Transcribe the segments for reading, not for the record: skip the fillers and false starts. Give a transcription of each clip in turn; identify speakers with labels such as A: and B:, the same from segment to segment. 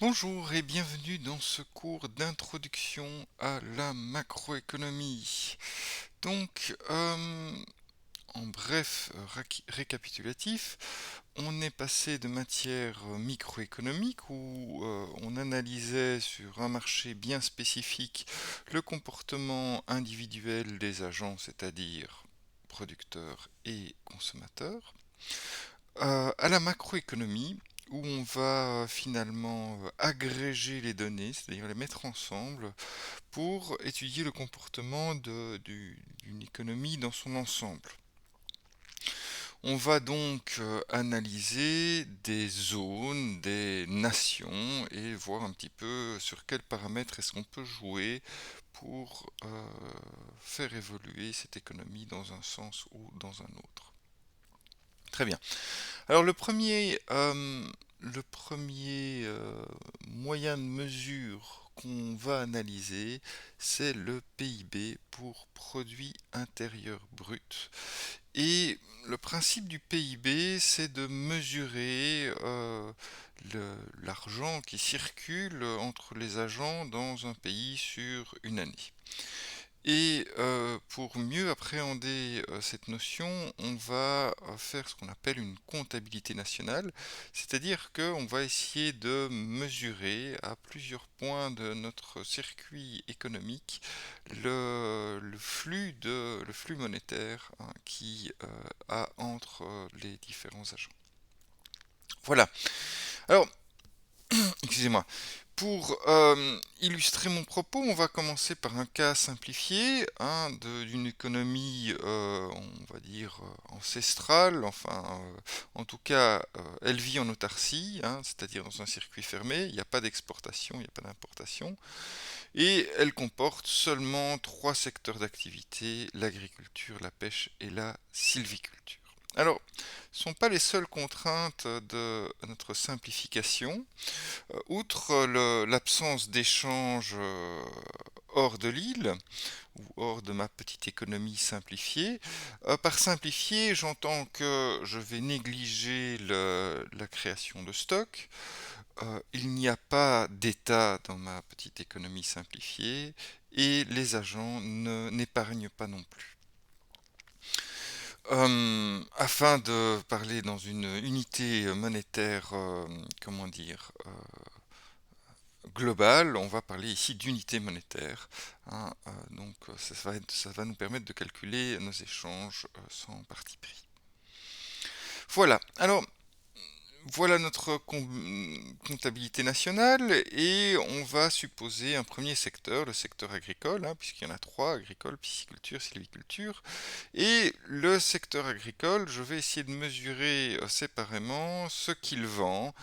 A: Bonjour et bienvenue dans ce cours d'introduction à la macroéconomie. Donc, en bref récapitulatif, on est passé de matière microéconomique où on analysait sur un marché bien spécifique le comportement individuel des agents, c'est-à-dire producteurs et consommateurs, à la macroéconomie, où on va finalement agréger les données, c'est-à-dire les mettre ensemble pour étudier le comportement d'une économie dans son ensemble. On va donc analyser des zones, des nations et voir un petit peu sur quels paramètres est-ce qu'on peut jouer pour faire évoluer cette économie dans un sens ou dans un autre. Très bien. Alors le premier moyen de mesure qu'on va analyser, c'est le PIB pour produit intérieur brut. Et le principe du PIB, c'est de mesurer l'argent qui circule entre les agents dans un pays sur une année. Et pour mieux appréhender cette notion, on va faire ce qu'on appelle une comptabilité nationale, c'est-à-dire qu'on va essayer de mesurer à plusieurs points de notre circuit économique le flux monétaire, hein, qui a entre les différents agents. Voilà. Alors, excusez-moi. Pour illustrer mon propos, on va commencer par un cas simplifié, hein, d'une économie, on va dire, ancestrale, enfin, en tout cas, elle vit en autarcie, hein, c'est-à-dire dans un circuit fermé, il n'y a pas d'exportation, il n'y a pas d'importation, et elle comporte seulement trois secteurs d'activité, l'agriculture, la pêche et la sylviculture. Alors, ce ne sont pas les seules contraintes de notre simplification. Outre l'absence d'échanges hors de l'île, ou hors de ma petite économie simplifiée, par simplifier, j'entends que je vais négliger la création de stock. Il n'y a pas d'état dans ma petite économie simplifiée et les agents n'épargnent pas non plus. Afin de parler dans une unité monétaire, comment dire, globale, on va parler ici d'unité monétaire, hein, donc ça va nous permettre de calculer nos échanges sans parti pris. Voilà, alors voilà notre comptabilité nationale et on va supposer un premier secteur, le secteur agricole, hein, puisqu'il y en a trois, agricole, pisciculture, sylviculture. Et le secteur agricole, je vais essayer de mesurer séparément ce qu'il vend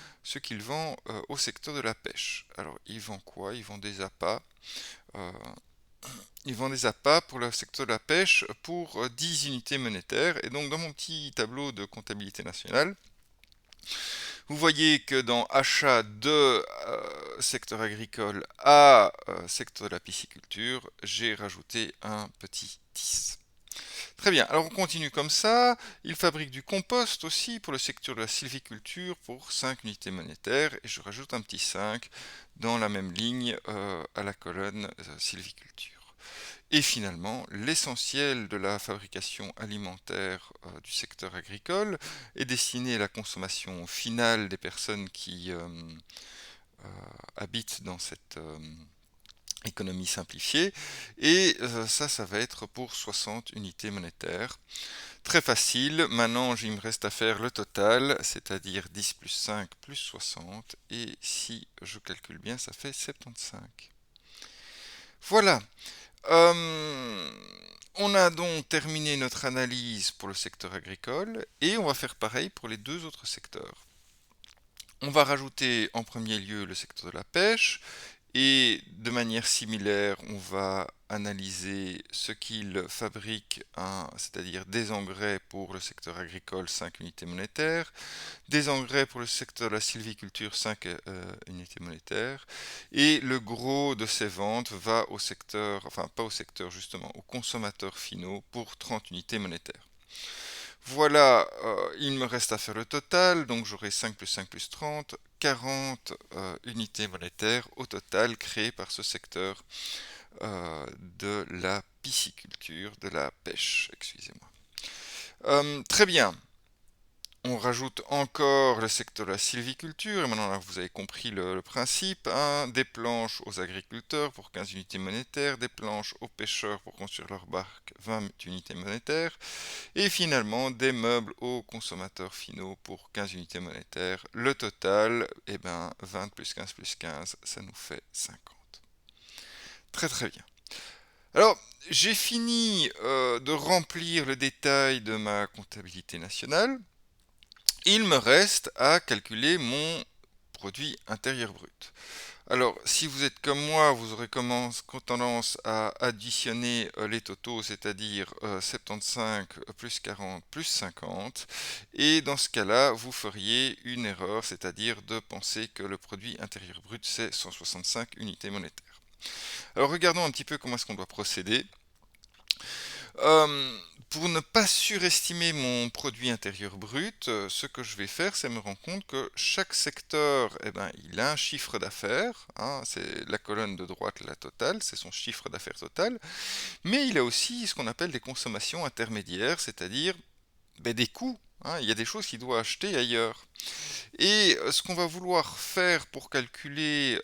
A: au secteur de la pêche. Alors, il vend quoi? Il vend des appâts. euh, il vend des appâts pour le secteur de la pêche pour 10 unités monétaires. Et donc, dans mon petit tableau de comptabilité nationale, vous voyez que dans achat de secteur agricole à secteur de la pisciculture, j'ai rajouté un petit 10. Très bien, alors on continue comme ça. Il fabrique du compost aussi pour le secteur de la sylviculture pour 5 unités monétaires et je rajoute un petit 5 dans la même ligne à la colonne sylviculture. Et finalement, l'essentiel de la fabrication alimentaire du secteur agricole est destiné à la consommation finale des personnes qui habitent dans cette économie simplifiée. Et ça va être pour 60 unités monétaires. Très facile, maintenant il me reste à faire le total, c'est-à-dire 10 plus 5 plus 60, et si je calcule bien, ça fait 75. Voilà. Euh, on a donc terminé notre analyse pour le secteur agricole et on va faire pareil pour les deux autres secteurs. On va rajouter en premier lieu le secteur de la pêche et de manière similaire, on va analyser ce qu'il fabrique, hein, c'est-à-dire des engrais pour le secteur agricole, 5 unités monétaires, des engrais pour le secteur de la sylviculture, 5 unités monétaires, et le gros de ces ventes va au secteur, enfin pas au secteur justement, aux consommateurs finaux pour 30 unités monétaires. Voilà, il me reste à faire le total, donc j'aurai 5 plus 5 plus 30, 40 unités monétaires au total créées par ce secteur de la pisciculture, de la pêche, excusez-moi. Très bien. On rajoute encore le secteur de la sylviculture, et maintenant là, vous avez compris le principe, hein, des planches aux agriculteurs pour 15 unités monétaires, des planches aux pêcheurs pour construire leur barque 20 unités monétaires, et finalement des meubles aux consommateurs finaux pour 15 unités monétaires. Le total, eh ben, 20 plus 15, ça nous fait 50. Très très bien. Alors, j'ai fini de remplir le détail de ma comptabilité nationale. Il me reste à calculer mon produit intérieur brut. Alors, si vous êtes comme moi, vous aurez tendance à additionner les totaux, c'est-à-dire 75 plus 40 plus 50. Et dans ce cas-là, vous feriez une erreur, c'est-à-dire de penser que le produit intérieur brut, c'est 165 unités monétaires. Alors, regardons un petit peu comment est-ce qu'on doit procéder. Euh, pour ne pas surestimer mon produit intérieur brut, ce que je vais faire, c'est me rendre compte que chaque secteur, eh ben, il a un chiffre d'affaires, hein, c'est la colonne de droite, la totale, c'est son chiffre d'affaires total, mais il a aussi ce qu'on appelle des consommations intermédiaires, c'est-à-dire ben, des coûts, hein, il y a des choses qu'il doit acheter ailleurs. Et ce qu'on va vouloir faire pour calculer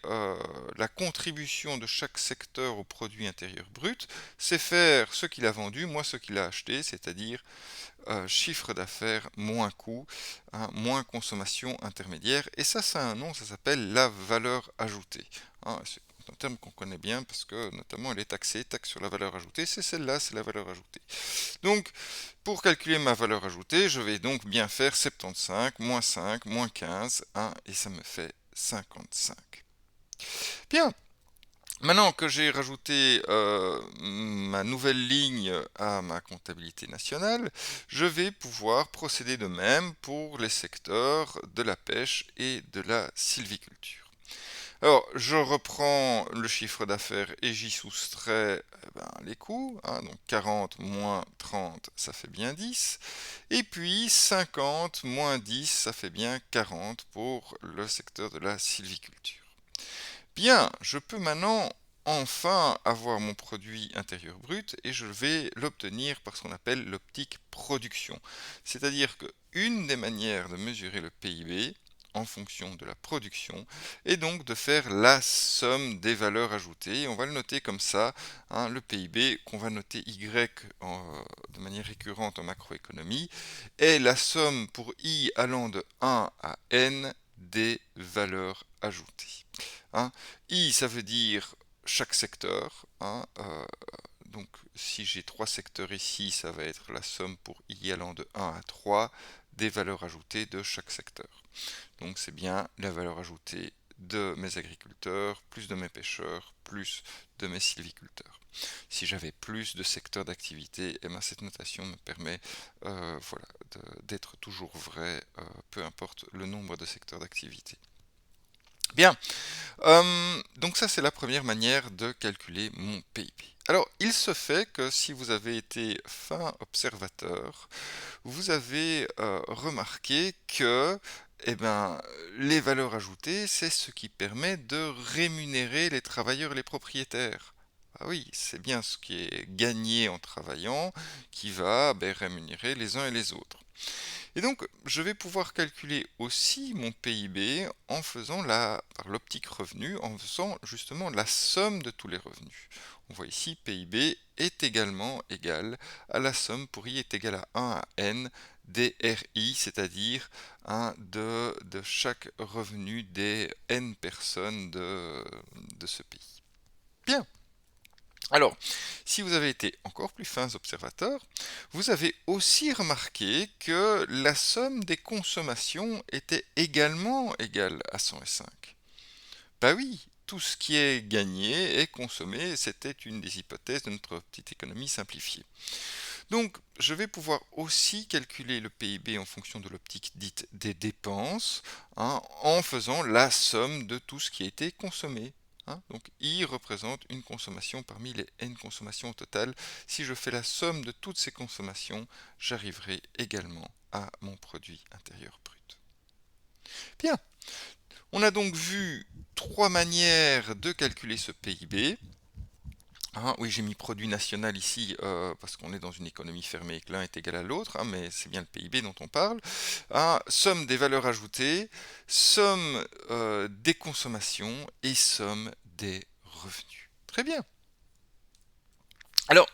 A: la contribution de chaque secteur au produit intérieur brut, c'est faire ce qu'il a vendu moins ce qu'il a acheté, c'est-à-dire chiffre d'affaires moins coût, hein, moins consommation intermédiaire. Et ça a un nom, ça s'appelle la valeur ajoutée. Hein, c'est un terme qu'on connaît bien parce que notamment elle est taxée, taxe sur la valeur ajoutée, c'est celle-là, c'est la valeur ajoutée. Donc, pour calculer ma valeur ajoutée, je vais donc bien faire 75, moins 5, moins 15, hein, et ça me fait 55. Bien, maintenant que j'ai rajouté ma nouvelle ligne à ma comptabilité nationale, je vais pouvoir procéder de même pour les secteurs de la pêche et de la sylviculture. Alors, je reprends le chiffre d'affaires et j'y soustrais les coûts, hein, donc 40 moins 30, ça fait bien 10. Et puis 50 moins 10, ça fait bien 40 pour le secteur de la sylviculture. Bien, je peux maintenant enfin avoir mon produit intérieur brut et je vais l'obtenir par ce qu'on appelle l'optique production. C'est-à-dire qu'une des manières de mesurer le PIB en fonction de la production est donc de faire la somme des valeurs ajoutées. On va le noter comme ça, hein, le PIB qu'on va noter Y de manière récurrente en macroéconomie est la somme pour I allant de 1 à N des valeurs ajoutées. Hein. I, ça veut dire chaque secteur. Hein, donc, si j'ai trois secteurs ici, ça va être la somme pour I allant de 1 à 3 des valeurs ajoutées de chaque secteur. Donc, c'est bien la valeur ajoutée de mes agriculteurs, plus de mes pêcheurs, plus de mes sylviculteurs. Si j'avais plus de secteurs d'activité, eh ben, cette notation me permet voilà, d'être toujours vrai, peu importe le nombre de secteurs d'activité. Bien, donc ça c'est la première manière de calculer mon PIB. Alors, il se fait que si vous avez été fin observateur, vous avez remarqué que eh ben, les valeurs ajoutées, c'est ce qui permet de rémunérer les travailleurs et les propriétaires. Ah oui, c'est bien ce qui est gagné en travaillant qui va rémunérer les uns et les autres. Et donc, je vais pouvoir calculer aussi mon PIB en faisant par l'optique revenu, en faisant justement la somme de tous les revenus. On voit ici PIB est également égal à la somme pour I est égal à 1 à N des RI, c'est-à-dire de chaque revenu des N personnes de ce pays. Bien. Alors, si vous avez été encore plus fins observateurs, vous avez aussi remarqué que la somme des consommations était également égale à 105. Bah oui, tout ce qui est gagné est consommé, c'était une des hypothèses de notre petite économie simplifiée. Donc, je vais pouvoir aussi calculer le PIB en fonction de l'optique dite des dépenses, hein, en faisant la somme de tout ce qui a été consommé. hein. Donc I représente une consommation parmi les N consommations au total. Si je fais la somme de toutes ces consommations, j'arriverai également à mon produit intérieur brut. Bien, on a donc vu trois manières de calculer ce PIB. Hein, oui, j'ai mis produit national ici parce qu'on est dans une économie fermée et que l'un est égal à l'autre, hein, mais c'est bien le PIB dont on parle. Hein, somme des valeurs ajoutées, somme des consommations et somme des revenus. Très bien. Alors,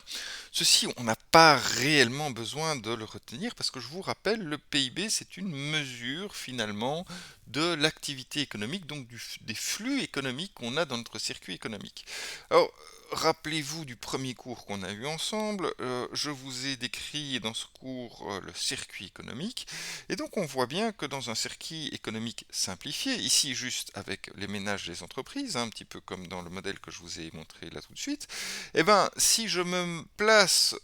A: ceci, on n'a pas réellement besoin de le retenir parce que je vous rappelle, le PIB, c'est une mesure finalement de l'activité économique, donc des flux économiques qu'on a dans notre circuit économique. Alors, rappelez-vous du premier cours qu'on a eu ensemble, je vous ai décrit dans ce cours le circuit économique, et donc on voit bien que dans un circuit économique simplifié, ici juste avec les ménages et les entreprises, hein, un petit peu comme dans le modèle que je vous ai montré là tout de suite, eh ben, si je me place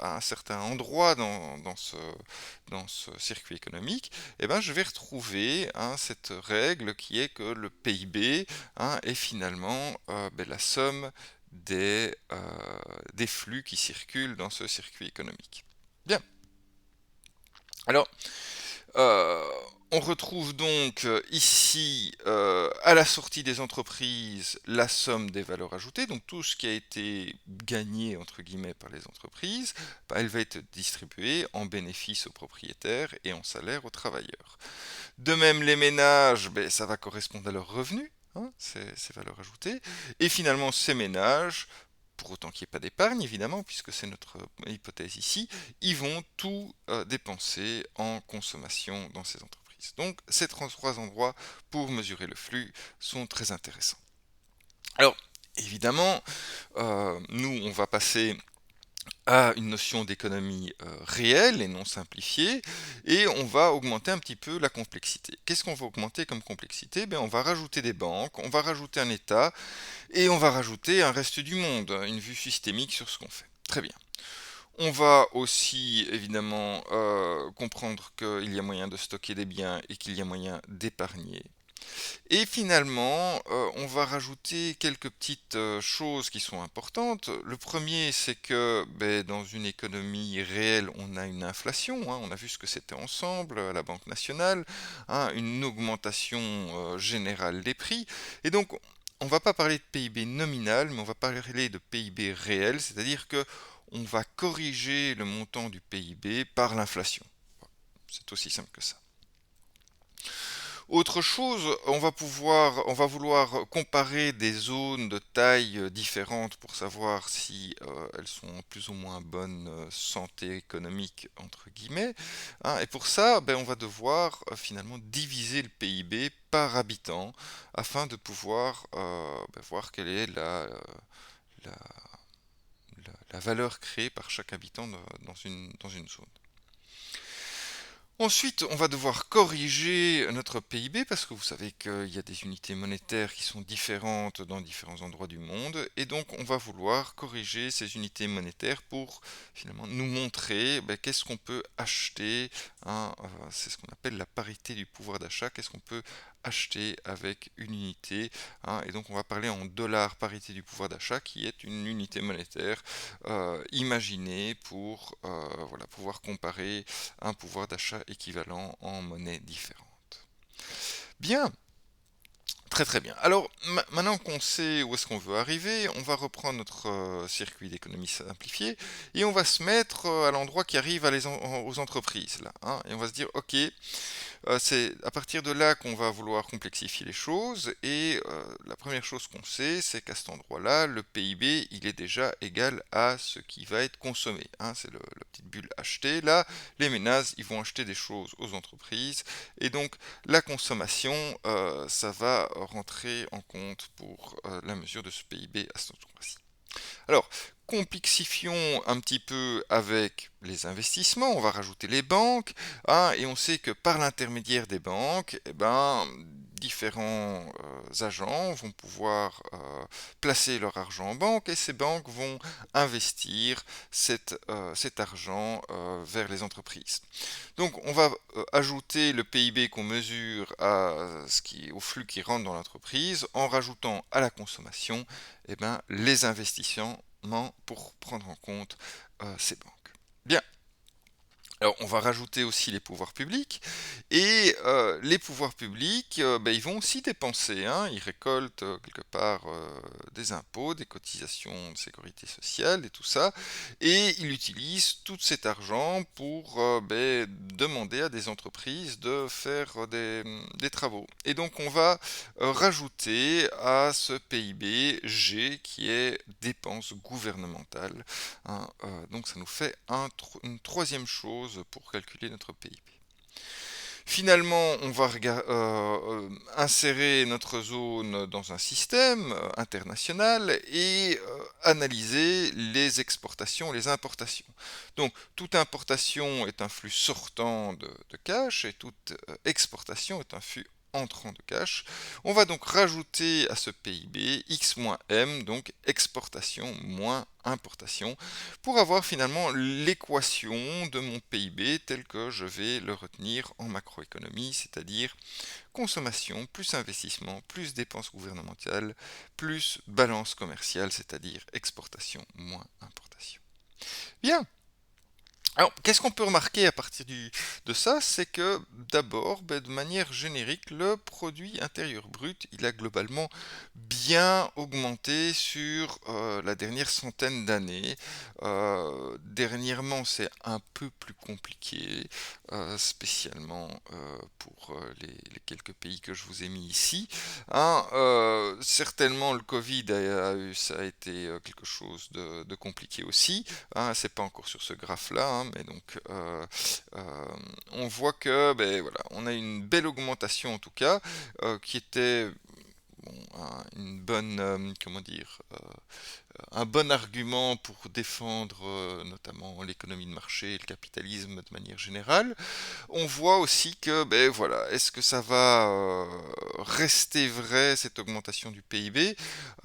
A: à un certain endroit dans ce circuit économique, eh ben, je vais retrouver hein, cette règle qui est que le PIB hein, est finalement ben, la somme des flux qui circulent dans ce circuit économique. Bien. Alors, euh, on retrouve donc ici, à la sortie des entreprises, la somme des valeurs ajoutées, donc tout ce qui a été gagné, entre guillemets, par les entreprises, bah, elle va être distribuée en bénéfices aux propriétaires et en salaire aux travailleurs. De même, les ménages, ben, ça va correspondre à leurs revenus, hein, ces valeurs ajoutées, et finalement, ces ménages, pour autant qu'il n'y ait pas d'épargne, évidemment, puisque c'est notre hypothèse ici, ils vont tout dépenser en consommation dans ces entreprises. Donc, ces trois endroits pour mesurer le flux sont très intéressants. Alors, évidemment, nous, on va passer à une notion d'économie réelle et non simplifiée, et on va augmenter un petit peu la complexité. Qu'est-ce qu'on va augmenter comme complexité? Ben, on va rajouter des banques, on va rajouter un État, et on va rajouter un reste du monde, une vue systémique sur ce qu'on fait. Très bien. On va aussi évidemment comprendre qu'il y a moyen de stocker des biens et qu'il y a moyen d'épargner. Et finalement, on va rajouter quelques petites choses qui sont importantes. Le premier, c'est que ben, dans une économie réelle, on a une inflation, hein, on a vu ce que c'était ensemble à la Banque nationale, hein, une augmentation générale des prix. Et donc, on ne va pas parler de PIB nominal, mais on va parler de PIB réel, c'est-à-dire que on va corriger le montant du PIB par l'inflation. C'est aussi simple que ça. Autre chose, on va vouloir comparer des zones de taille différentes pour savoir si elles sont en plus ou moins bonne santé économique entre guillemets, hein. Et pour ça, ben, on va devoir finalement diviser le PIB par habitant afin de pouvoir ben, voir quelle est la, la valeur créée par chaque habitant dans une zone. Ensuite, on va devoir corriger notre PIB parce que vous savez qu'il y a des unités monétaires qui sont différentes dans différents endroits du monde et donc on va vouloir corriger ces unités monétaires pour finalement nous montrer ben, qu'est-ce qu'on peut acheter, hein, c'est ce qu'on appelle la parité du pouvoir d'achat, qu'est-ce qu'on peut acheter avec une unité, hein, et donc on va parler en dollars parité du pouvoir d'achat qui est une unité monétaire imaginée pour voilà, pouvoir comparer un pouvoir d'achat équivalent en monnaie différente. Bien, très très bien. Alors maintenant qu'on sait où est-ce qu'on veut arriver, on va reprendre notre circuit d'économie simplifiée et on va se mettre à l'endroit qui arrive aux entreprises là, hein, et on va se dire ok, c'est à partir de là qu'on va vouloir complexifier les choses et la première chose qu'on sait, c'est qu'à cet endroit-là, le PIB, il est déjà égal à ce qui va être consommé, hein, c'est la petite bulle achetée. Là, les ménages, ils vont acheter des choses aux entreprises et donc la consommation, ça va rentrer en compte pour la mesure de ce PIB à cet endroit-ci. Alors, complexifions un petit peu avec les investissements, on va rajouter les banques, hein, et on sait que par l'intermédiaire des banques, eh ben, différents agents vont pouvoir placer leur argent en banque et ces banques vont investir cet argent vers les entreprises. Donc on va ajouter le PIB qu'on mesure au flux qui rentre dans l'entreprise en rajoutant à la consommation les investissements pour prendre en compte ces banques. Bien. Alors, on va rajouter aussi les pouvoirs publics, et les pouvoirs publics, ils vont aussi dépenser, hein. Ils récoltent quelque part des impôts, des cotisations de sécurité sociale et tout ça, et ils utilisent tout cet argent pour demander à des entreprises de faire des travaux. Et donc, on va rajouter à ce PIB G qui est dépenses gouvernementales, hein. Donc ça nous fait une troisième chose pour calculer notre PIB. Finalement, on va insérer notre zone dans un système international et analyser les exportations et les importations. Donc, toute importation est un flux sortant de cash et toute exportation est un flux entrant de cash. On va donc rajouter à ce PIB x moins m, donc exportation moins importation, pour avoir finalement l'équation de mon PIB tel que je vais le retenir en macroéconomie, c'est-à-dire consommation plus investissement plus dépenses gouvernementales plus balance commerciale, c'est-à-dire exportation moins importation. Bien. Alors, qu'est-ce qu'on peut remarquer à partir de ça? C'est que d'abord, de manière générique, le produit intérieur brut, il a globalement bien augmenté sur la dernière centaine d'années. Dernièrement, c'est un peu plus compliqué, spécialement pour les quelques pays que je vous ai mis ici, hein. Certainement, le Covid ça a été quelque chose de compliqué aussi, hein. C'est pas encore sur ce graphe-là, hein, mais donc on voit que voilà, on a une belle augmentation en tout cas, qui était bon, une bonne, comment dire, un bon argument pour défendre notamment l'économie de marché et le capitalisme de manière générale. On voit aussi que, voilà, est-ce que ça va rester vrai cette augmentation du PIB?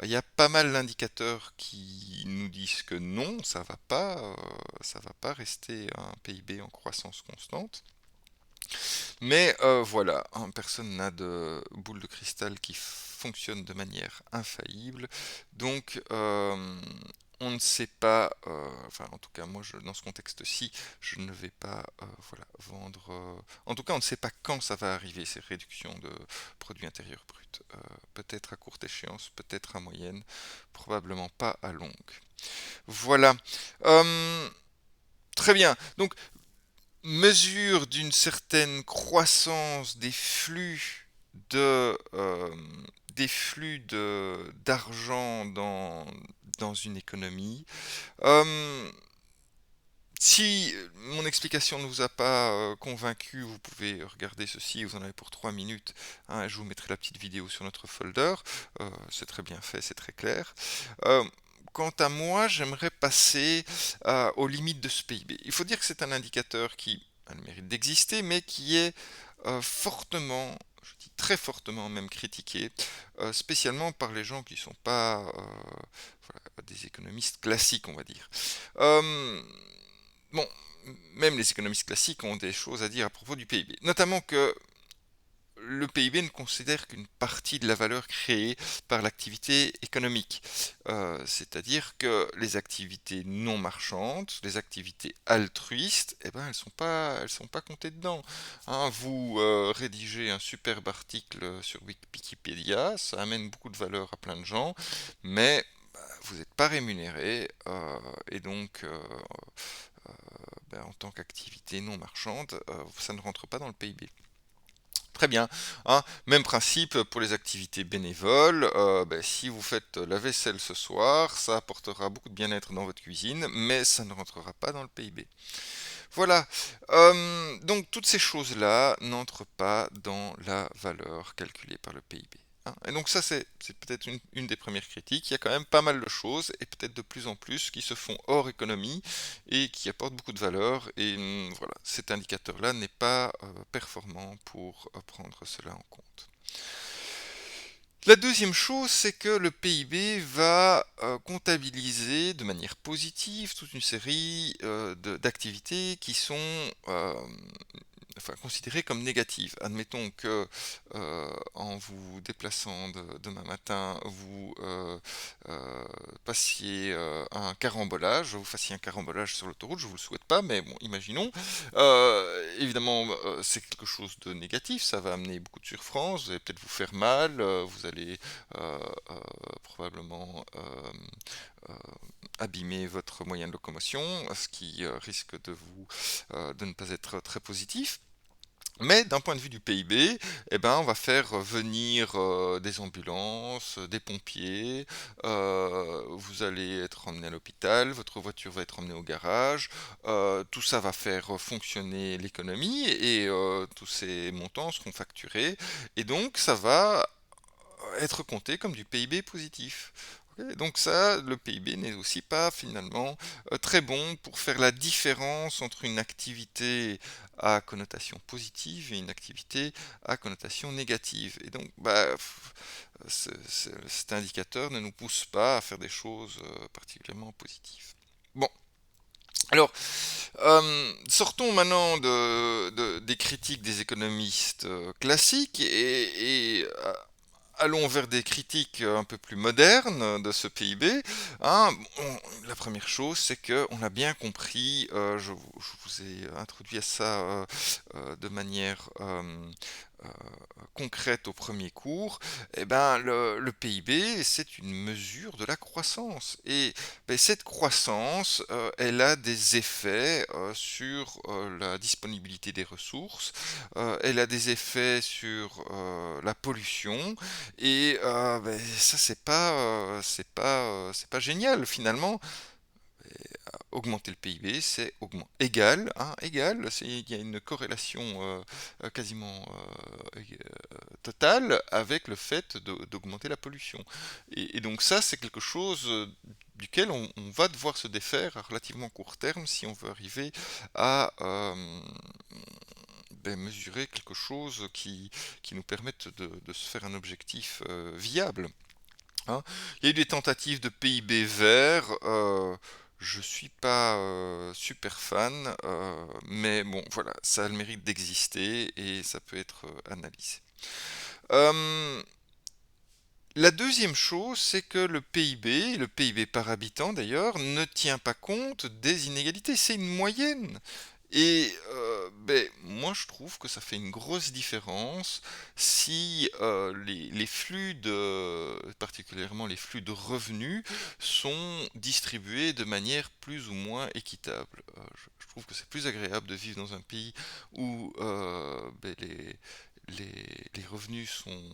A: Il y a pas mal d'indicateurs qui nous disent que non, ça va pas rester un PIB en croissance constante. Mais voilà, hein, personne n'a de boule de cristal qui fonctionne de manière infaillible, donc on ne sait pas, enfin en tout cas moi dans ce contexte-ci, je ne vais pas voilà, vendre, en tout cas on ne sait pas quand ça va arriver ces réductions de produits intérieurs bruts. Peut-être à courte échéance, peut-être à moyenne, probablement pas à longue. Voilà. Euh, Très bien. Donc mesure d'une certaine croissance euh, des flux d'argent dans une économie. Euh, Si mon explication ne vous a pas convaincu, vous pouvez regarder ceci, vous en avez pour 3 minutes, hein, je vous mettrai la petite vidéo sur notre folder, c'est très bien fait, c'est très clair. Euh, Quant à moi, j'aimerais passer aux limites de ce PIB. Il faut dire que c'est un indicateur qui a le mérite d'exister, mais qui est fortement, je dis très fortement même critiqué, spécialement par les gens qui ne sont pas voilà, des économistes classiques, on va dire. Euh, Bon, même les économistes classiques ont des choses à dire à propos du PIB, notamment que le PIB ne considère qu'une partie de la valeur créée par l'activité économique. C'est-à-dire que les activités non marchandes, les activités altruistes, elles sont pas comptées dedans, hein. Vous rédigez un superbe article sur Wikipédia, ça amène beaucoup de valeur à plein de gens, mais vous n'êtes pas rémunéré, et donc en tant qu'activité non marchande, ça ne rentre pas dans le PIB. Très bien, hein. Même principe pour les activités bénévoles. Si vous faites la vaisselle ce soir, ça apportera beaucoup de bien-être dans votre cuisine, mais ça ne rentrera pas dans le PIB. Voilà. Donc toutes ces choses-là n'entrent pas dans la valeur calculée par le PIB, hein. Et donc ça, c'est peut-être une des premières critiques. Il y a quand même pas mal de choses, et peut-être de plus en plus, qui se font hors économie et qui apportent beaucoup de valeur. Et voilà, cet indicateur-là n'est pas performant pour prendre cela en compte. La deuxième chose, c'est que le PIB va comptabiliser de manière positive toute une série d'activités qui sont enfin, considérées comme négatives. Admettons que en vous déplaçant demain matin, vous passiez un carambolage, vous fassiez un carambolage sur l'autoroute, je ne vous le souhaite pas, mais bon, imaginons. Évidemment, c'est quelque chose de négatif, ça va amener beaucoup de souffrance, vous allez peut-être vous faire mal, vous allez euh, euh, probablement euh, abîmer votre moyen de locomotion, ce qui risque de ne pas être très positif. Mais d'un point de vue du PIB, eh ben, on va faire venir des ambulances, des pompiers, vous allez être emmené à l'hôpital, votre voiture va être emmenée au garage, tout ça va faire fonctionner l'économie et tous ces montants seront facturés et donc ça va être compté comme du PIB positif. Ok, donc ça, le PIB n'est aussi pas finalement très bon pour faire la différence entre une activité à connotation positive et une activité à connotation négative. Et donc, cet indicateur ne nous pousse pas à faire des choses particulièrement positives. Bon, alors, sortons maintenant des critiques des économistes classiques et allons vers des critiques un peu plus modernes de ce PIB. Hein. La première chose, c'est que on a bien compris, je vous ai introduit à ça de manière euh, concrète au premier cours. Eh ben, le PIB, c'est une mesure de la croissance. Et ben, cette croissance, elle a des effets sur la disponibilité des ressources, elle a des effets sur la pollution, et ben, ça, c'est pas génial finalement. Augmenter le PIB, c'est égal, hein, égal, il y a une corrélation quasiment totale avec le fait d'augmenter la pollution. Et donc ça, c'est quelque chose duquel on va devoir se défaire à relativement court terme si on veut arriver à ben, mesurer quelque chose qui nous permette de se faire un objectif viable. Hein. Il y a eu des tentatives de PIB vert. Je suis pas super fan, mais bon, voilà, ça a le mérite d'exister et ça peut être analysé. Euh, la deuxième chose, c'est que le PIB par habitant d'ailleurs, ne tient pas compte des inégalités. C'est une moyenne. Et ben, moi je trouve que ça fait une grosse différence si les flux particulièrement les flux de revenus, sont distribués de manière plus ou moins équitable. Je trouve que c'est plus agréable de vivre dans un pays où ben, les revenus sont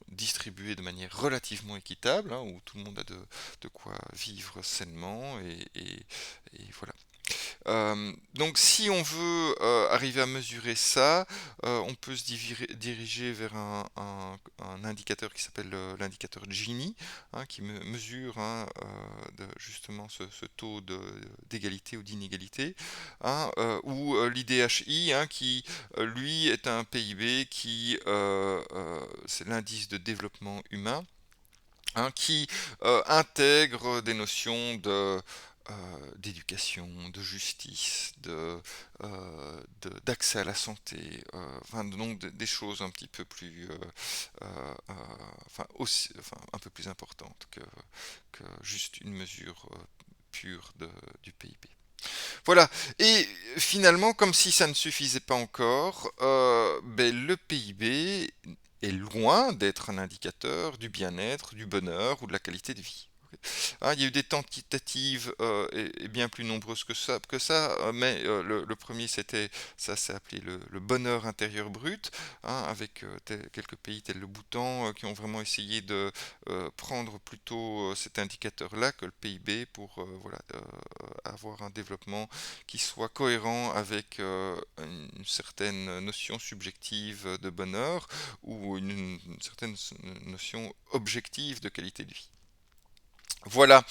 A: distribués de manière relativement équitable, hein, où tout le monde a de quoi vivre sainement et voilà. Donc si on veut arriver à mesurer ça, on peut se diriger vers un indicateur qui s'appelle l'indicateur Gini, hein, qui mesure hein, justement ce taux d'égalité ou d'inégalité, hein, ou l'IDHI, hein, qui lui est un PIB c'est l'indice de développement humain, hein, qui intègre des notions d'éducation, de justice, d'accès à la santé, enfin, donc des choses un petit peu plus, enfin, un peu plus importantes que juste une mesure pure du PIB. Voilà. Et finalement, comme si ça ne suffisait pas encore, ben, le PIB est loin d'être un indicateur du bien-être, du bonheur ou de la qualité de vie. Hein, il y a eu des tentatives et bien plus nombreuses que ça, mais le premier ça s'est appelé le bonheur intérieur brut, hein, avec quelques pays tels le Bhoutan qui ont vraiment essayé de prendre plutôt cet indicateur-là que le PIB pour voilà, avoir un développement qui soit cohérent avec une certaine notion subjective de bonheur ou une certaine notion objective de qualité de vie. Voilà.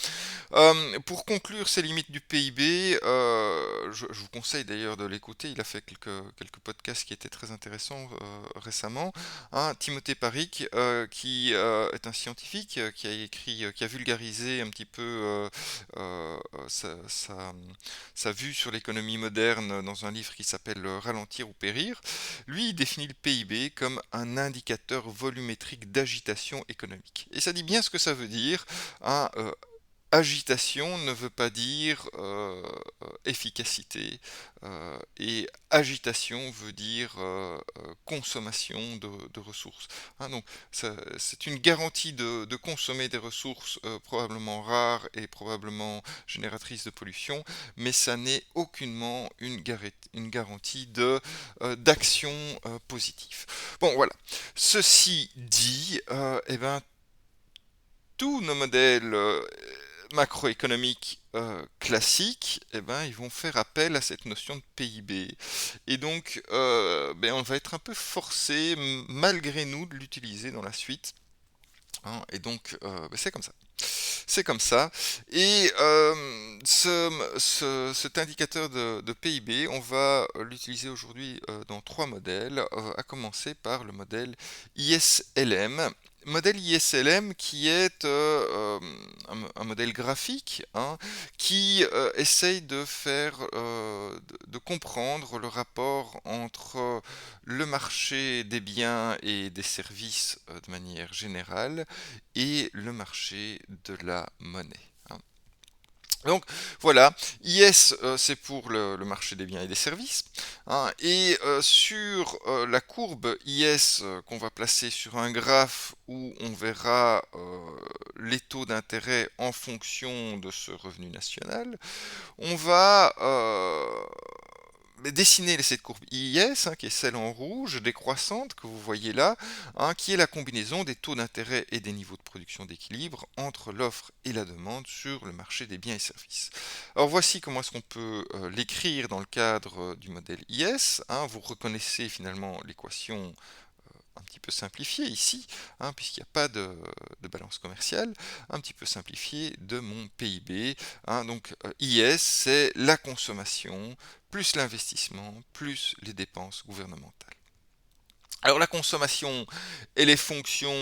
A: Pour conclure ces limites du PIB, je vous conseille d'ailleurs de l'écouter. Il a fait quelques podcasts qui étaient très intéressants récemment. Timothée Paric, qui est un scientifique qui a écrit, qui a vulgarisé un petit peu sa vue sur l'économie moderne dans un livre qui s'appelle Ralentir ou périr. Lui, il définit le PIB comme un indicateur volumétrique d'agitation économique. Et ça dit bien ce que ça veut dire. hein, euh, Agitation ne veut pas dire efficacité, et agitation veut dire consommation de ressources. Donc c'est une garantie de consommer des ressources probablement rares et probablement génératrices de pollution, mais ça n'est aucunement une garantie d'action positive. Bon, voilà. Ceci dit, eh ben, tous nos modèles macroéconomiques classiques, eh ben, ils vont faire appel à cette notion de PIB. Et donc, ben, on va être un peu forcé, malgré nous, de l'utiliser dans la suite. Et donc, ben, c'est comme ça. C'est comme ça. Et cet indicateur de PIB, on va l'utiliser aujourd'hui dans trois modèles, à commencer par le modèle ISLM. Modèle ISLM qui est un modèle graphique, qui essaye de faire, de comprendre le rapport entre le marché des biens et des services de manière générale et le marché de la monnaie. Donc voilà, IS c'est pour le marché des biens et des services, et sur la courbe IS qu'on va placer sur un graphe où on verra les taux d'intérêt en fonction de ce revenu national, on va dessiner cette courbe IIS, qui est celle en rouge, décroissante, que vous voyez là, qui est la combinaison des taux d'intérêt et des niveaux de production d'équilibre entre l'offre et la demande sur le marché des biens et services. Alors voici comment est-ce qu'on peut l'écrire dans le cadre du modèle IS. Vous reconnaissez finalement l'équation un petit peu simplifié ici, puisqu'il n'y a pas de balance commerciale, un petit peu simplifié de mon PIB. Donc IS, c'est la consommation, plus l'investissement, plus les dépenses gouvernementales. Alors la consommation, elle est fonction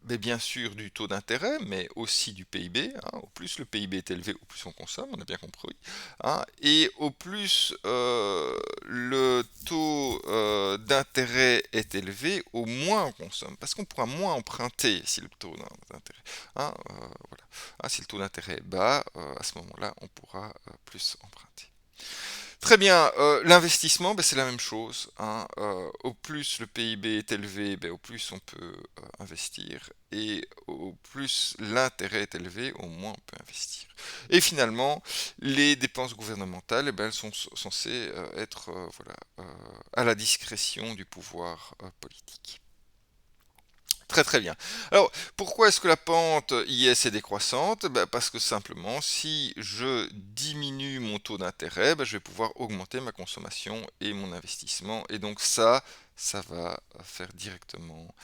A: mais bien sûr du taux d'intérêt, mais aussi du PIB. Au plus le PIB est élevé, au plus on consomme, on a bien compris. Et au plus le taux d'intérêt est élevé, au moins on consomme. Parce qu'on pourra moins emprunter si le taux d'intérêt. Voilà. Si le taux d'intérêt est bas, à ce moment-là, on pourra plus emprunter. Très bien, l'investissement, ben, c'est la même chose. Au plus le PIB est élevé, ben, au plus on peut investir. Et au plus l'intérêt est élevé, au moins on peut investir. Et finalement, les dépenses gouvernementales, eh ben, elles sont censées être voilà, à la discrétion du pouvoir politique. Très très bien. Alors, pourquoi est-ce que la pente IS est décroissante? Parce que simplement, si je diminue mon taux d'intérêt, je vais pouvoir augmenter ma consommation et mon investissement. Et donc ça va faire directement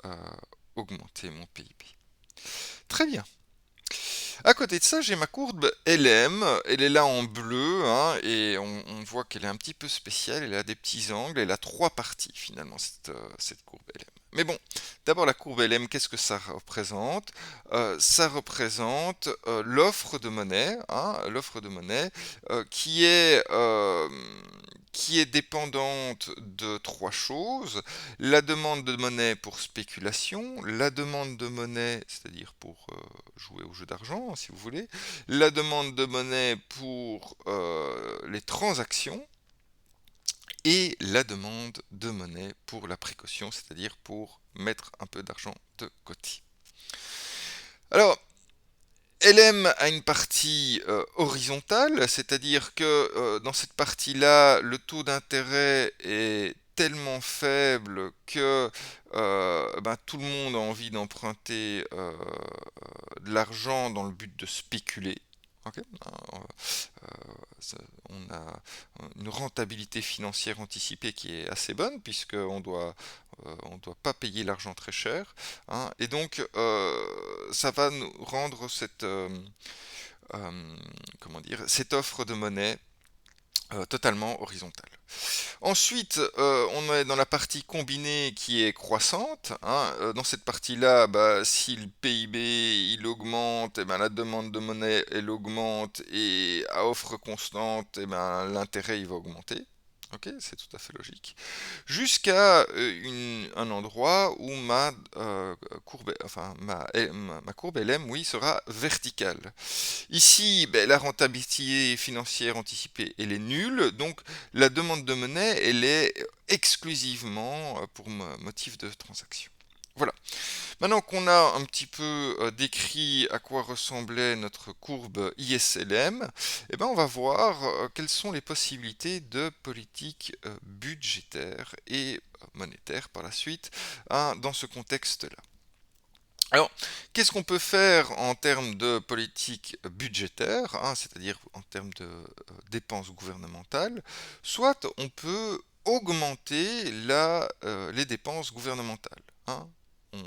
A: euh, augmenter mon PIB. Très bien. À côté de ça, j'ai ma courbe LM. Elle est là en bleu, et on voit qu'elle est un petit peu spéciale. Elle a des petits angles. Elle a trois parties finalement, cette courbe LM. Mais bon, d'abord la courbe LM, qu'est-ce que ça représente? Ça représente l'offre de monnaie qui est dépendante de trois choses. La demande de monnaie pour spéculation, la demande de monnaie, c'est-à-dire pour jouer au jeu d'argent, si vous voulez, la demande de monnaie pour les transactions, et la demande de monnaie pour la précaution, c'est-à-dire pour mettre un peu d'argent de côté. Alors, LM a une partie horizontale, c'est-à-dire que dans cette partie-là, le taux d'intérêt est tellement faible que tout le monde a envie d'emprunter de l'argent dans le but de spéculer. Ok. On a une rentabilité financière anticipée qui est assez bonne puisqu'on doit on ne doit pas payer l'argent très cher, hein, et donc ça va nous rendre euh, comment dire, cette offre de monnaie totalement horizontale. Ensuite, on est dans la partie combinée qui est croissante, hein. Dans cette partie-là, bah, si le PIB il augmente, et ben, la demande de monnaie elle augmente, et à offre constante, et ben, l'intérêt il va augmenter. Ok, c'est tout à fait logique. Jusqu'à un endroit où ma courbe LM, oui, sera verticale. Ici, ben, la rentabilité financière anticipée, elle est nulle, donc la demande de monnaie, elle est exclusivement pour motif de transaction. Voilà. Maintenant qu'on a un petit peu décrit à quoi ressemblait notre courbe ISLM, eh ben on va voir quelles sont les possibilités de politique budgétaire et monétaire par la suite, hein, dans ce contexte-là. Alors, qu'est-ce qu'on peut faire en termes de politique budgétaire, hein, c'est-à-dire en termes de dépenses gouvernementales? Soit on peut augmenter les dépenses gouvernementales, hein. On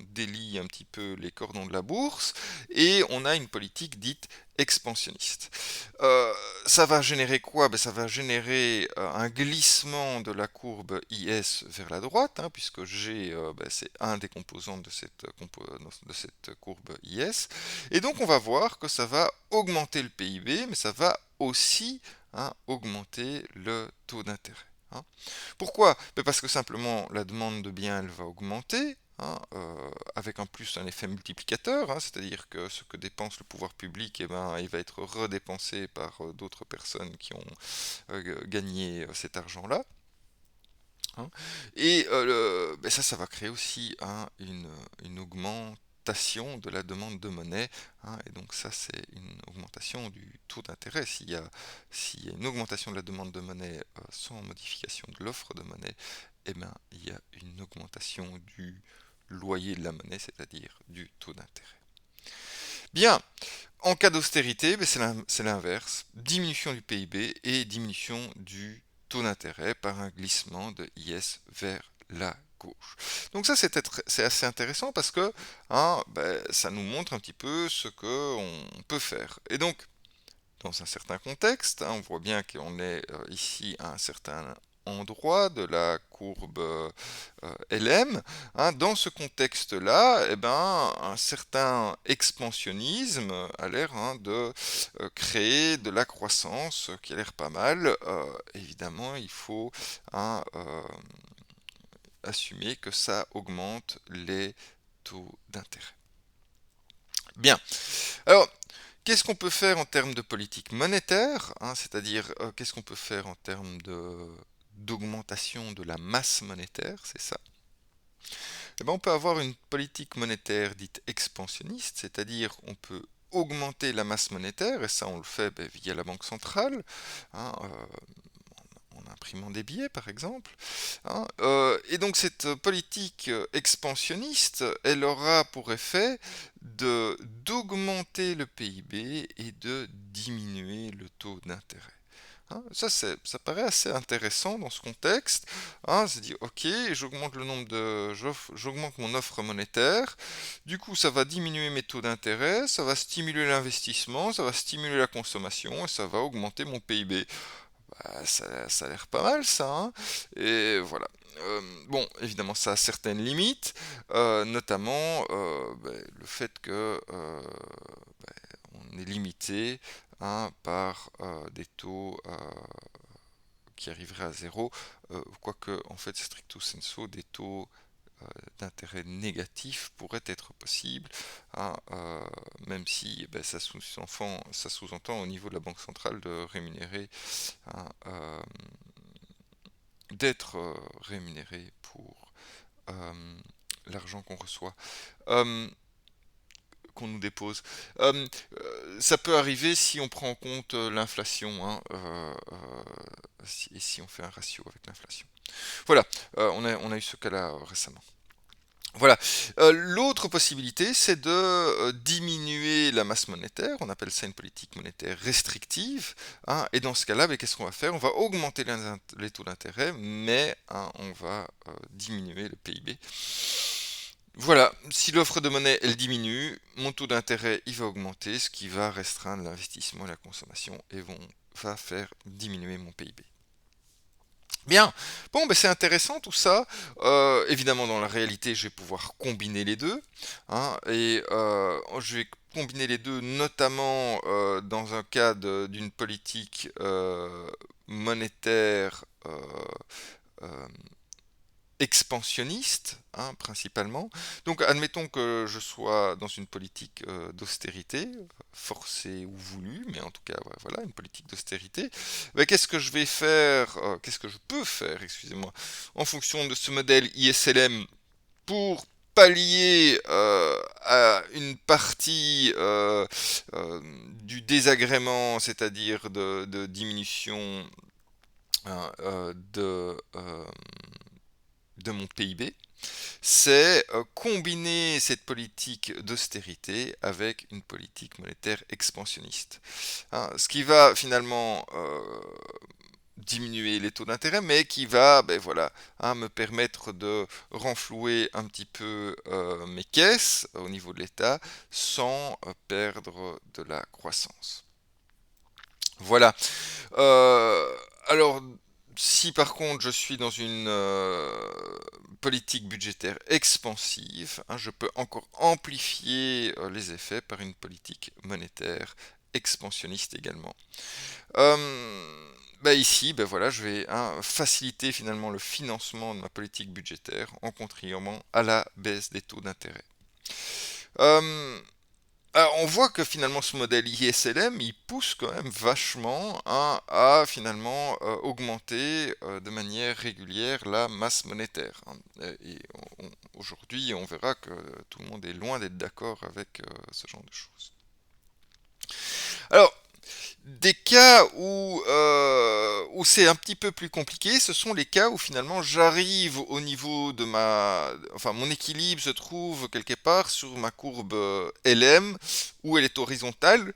A: délie un petit peu les cordons de la bourse et on a une politique dite expansionniste. Euh, Ça va générer quoi? Ben, ça va générer un glissement de la courbe IS vers la droite, hein, puisque G, ben, c'est un des composants de cette courbe IS. Et donc on va voir que ça va augmenter le PIB, mais ça va aussi, hein, augmenter le taux d'intérêt, hein. Pourquoi? Ben, parce que simplement la demande de biens elle va augmenter, hein, avec en plus un effet multiplicateur, hein, c'est-à-dire que ce que dépense le pouvoir public, eh ben, il va être redépensé par d'autres personnes qui ont gagné cet argent-là, hein. Et ben ça va créer aussi, hein, une augmentation de la demande de monnaie, hein, et donc ça c'est une augmentation du taux d'intérêt. S'il y a une augmentation de la demande de monnaie sans modification de l'offre de monnaie, eh ben, il y a une augmentation du loyer de la monnaie, c'est-à-dire du taux d'intérêt. Bien, en cas d'austérité, ben, c'est l'inverse. Diminution du PIB et diminution du taux d'intérêt par un glissement de IS vers la gauche. Donc ça, c'est assez intéressant parce que, hein, ben, ça nous montre un petit peu ce qu'on peut faire. Et donc, dans un certain contexte, hein, on voit bien qu'on est ici à un certain endroit de la courbe LM, hein. Dans ce contexte-là, eh ben, un certain expansionnisme a l'air, hein, de créer de la croissance qui a l'air pas mal. Évidemment, il faut, hein, assumer que ça augmente les taux d'intérêt. Bien. Alors, qu'est-ce qu'on peut faire en termes de politique monétaire, hein, c'est-à-dire qu'est-ce qu'on peut faire en termes d'augmentation de la masse monétaire, c'est ça. Eh ben, on peut avoir une politique monétaire dite expansionniste, c'est-à-dire on peut augmenter la masse monétaire, et ça on le fait ben, via la banque centrale, hein, en imprimant des billets par exemple, hein. Et donc cette politique expansionniste, elle aura pour effet d'augmenter le PIB et de diminuer le taux d'intérêt, hein. Ça paraît assez intéressant dans ce contexte, hein. C'est dire, ok, j'augmente mon offre monétaire, du coup ça va diminuer mes taux d'intérêt, ça va stimuler l'investissement, ça va stimuler la consommation et ça va augmenter mon PIB. Bah, ça a l'air pas mal ça, hein. Et voilà. Bon, évidemment, ça a certaines limites, notamment le fait que on est limité, hein, par des taux qui arriveraient à zéro, quoique en fait stricto sensu des taux d'intérêt négatif pourraient être possibles, hein, même si eh ben, ça sous-entend au niveau de la Banque centrale de rémunérer, hein, d'être rémunéré pour euh, l'argent qu'on reçoit, euh, qu'on nous dépose. Ça peut arriver si on prend en compte l'inflation, hein, si on fait un ratio avec l'inflation. Voilà, on a eu ce cas-là récemment. Voilà. L'autre possibilité, c'est de diminuer la masse monétaire. On appelle ça une politique monétaire restrictive, hein. Et dans ce cas-là, ben, qu'est-ce qu'on va faire? On va augmenter les taux d'intérêt, mais hein, on va diminuer le PIB. Voilà, si l'offre de monnaie elle diminue, mon taux d'intérêt il va augmenter, ce qui va restreindre l'investissement et la consommation et va faire diminuer mon PIB. Bien, bon, ben c'est intéressant tout ça. Évidemment, dans la réalité, je vais pouvoir combiner les deux, hein, et je vais combiner les deux, notamment dans un cas d'une politique monétaire euh, expansionniste, hein, principalement. Donc, admettons que je sois dans une politique d'austérité, forcée ou voulue, mais en tout cas, ouais, voilà, une politique d'austérité. Ben, qu'est-ce que je vais faire, qu'est-ce que je peux faire, excusez-moi, en fonction de ce modèle ISLM pour pallier à une partie du désagrément, c'est-à-dire de diminution hein, de mon PIB, c'est combiner cette politique d'austérité avec une politique monétaire expansionniste. Hein, ce qui va finalement diminuer les taux d'intérêt, mais qui va ben voilà, hein, me permettre de renflouer un petit peu mes caisses au niveau de l'État sans perdre de la croissance. Voilà. Euh, alors, si par contre je suis dans une politique budgétaire expansive, hein, je peux encore amplifier les effets par une politique monétaire expansionniste également. Bah ici, ben voilà, je vais hein, faciliter finalement le financement de ma politique budgétaire en contribuant à la baisse des taux d'intérêt. Euh, alors, on voit que finalement ce modèle ISLM, il pousse quand même vachement hein, à finalement augmenter de manière régulière la masse monétaire, hein. Et aujourd'hui, on verra que tout le monde est loin d'être d'accord avec ce genre de choses. Alors, des cas où c'est un petit peu plus compliqué, ce sont les cas où finalement j'arrive au niveau de enfin mon équilibre se trouve quelque part sur ma courbe LM, où elle est horizontale,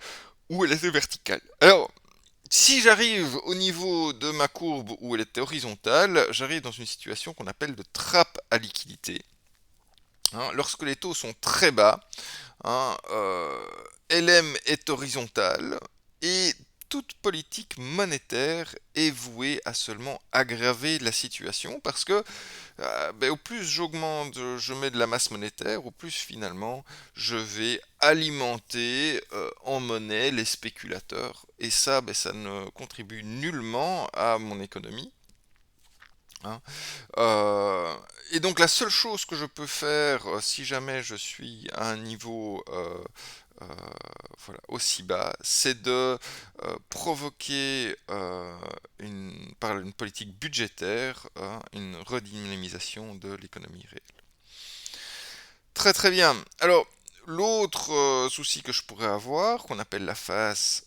A: ou elle est verticale. Alors, si j'arrive au niveau de ma courbe où elle est horizontale, j'arrive dans une situation qu'on appelle de trappe à liquidité, hein. Lorsque les taux sont très bas, hein, LM est horizontale et toute politique monétaire est vouée à seulement aggraver la situation parce que ben, au plus j'augmente, je mets de la masse monétaire, au plus finalement je vais alimenter en monnaie les spéculateurs. Et ça, ben, ça ne contribue nullement à mon économie, hein. Euh, et donc la seule chose que je peux faire si jamais je suis à un niveau euh, voilà, aussi bas, c'est de provoquer par une politique budgétaire une redynamisation de l'économie réelle. Très très bien. Alors, l'autre souci que je pourrais avoir, qu'on appelle la phase